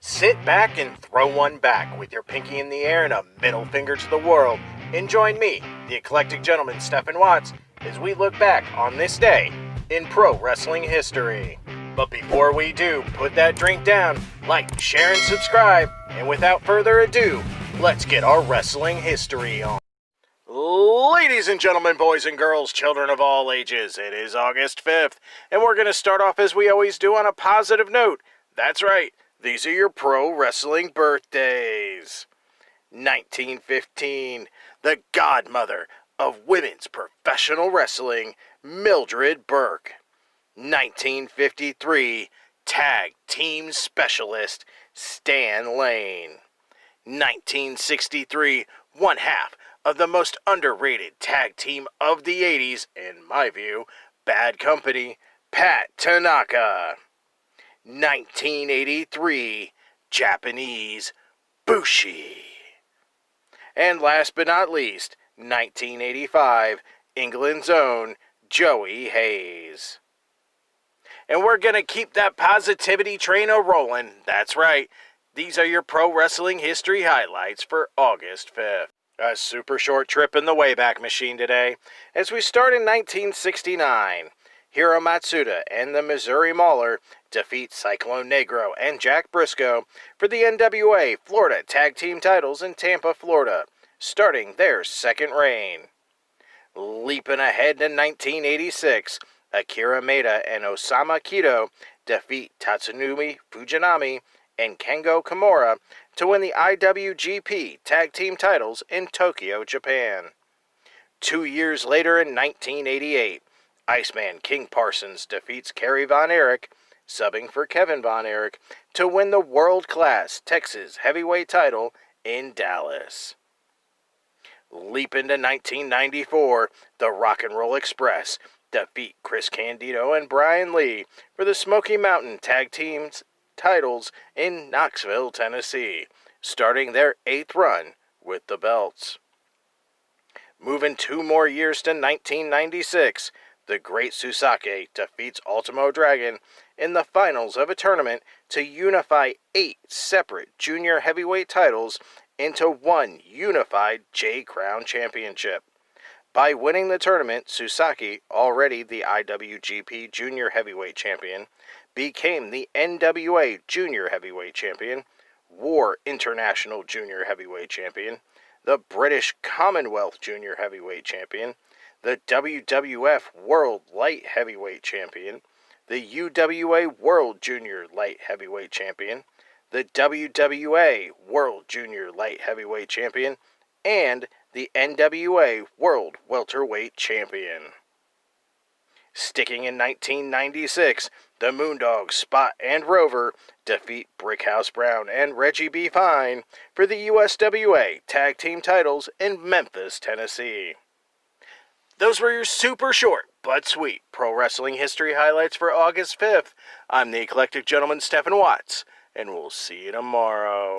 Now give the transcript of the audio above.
Sit back and throw one back with your pinky in the air and a middle finger to the world, and join me, the eclectic gentleman Stephen Watts, as we look back on this day in pro wrestling history. But before we do, put that drink down, like, share, and subscribe, and without further ado, let's get our wrestling history on. Ladies and gentlemen, boys and girls, children of all ages, it is August 5th, and we're going to start off as we always do on a positive note. That's right, these are your pro wrestling birthdays. 1915, the godmother of women's professional wrestling, Mildred Burke. 1953, tag team specialist, Stan Lane. 1963, one half of the most underrated tag team of the 80s, in my view, Bad Company, Pat Tanaka. 1983, Japanese, Bushi. And last but not least, 1985, England's own Joey Hayes. And we're going to keep that positivity train a-rolling. That's right, these are your pro wrestling history highlights for August 5th. A super short trip in the Wayback Machine today, as we start in 1969. Hiro Matsuda and the Missouri Mauler defeat Cyclone Negro and Jack Briscoe for the NWA Florida Tag Team titles in Tampa, Florida, starting their second reign. Leaping ahead to 1986, Akira Maeda and Osamu Kido defeat Tatsunumi Fujinami and Kengo Kimura to win the IWGP Tag Team titles in Tokyo, Japan. 2 years later in 1988, Iceman King Parsons defeats Kerry Von Erich, subbing for Kevin Von Erich, to win the world-class Texas heavyweight title in Dallas. Leaping to 1994, the Rock and Roll Express defeat Chris Candido and Brian Lee for the Smoky Mountain Tag Team's titles in Knoxville, Tennessee, starting their 8th run with the belts. Moving 2 more years to 1996, the Great Susake defeats Ultimo Dragon in the finals of a tournament to unify 8 separate junior heavyweight titles into one unified J-Crown Championship. By winning the tournament, Susake, already the IWGP Junior Heavyweight Champion, became the NWA Junior Heavyweight Champion, War International Junior Heavyweight Champion, the British Commonwealth Junior Heavyweight Champion, the WWF World Light Heavyweight Champion, the UWA World Junior Light Heavyweight Champion, the WWA World Junior Light Heavyweight Champion, and the NWA World Welterweight Champion. Sticking in 1996, the Moondogs Spot and Rover defeat Brickhouse Brown and Reggie B. Fine for the USWA Tag Team titles in Memphis, Tennessee. Those were your super short but sweet pro wrestling history highlights for August 5th. I'm the eclectic gentleman Stephen Watts, and we'll see you tomorrow.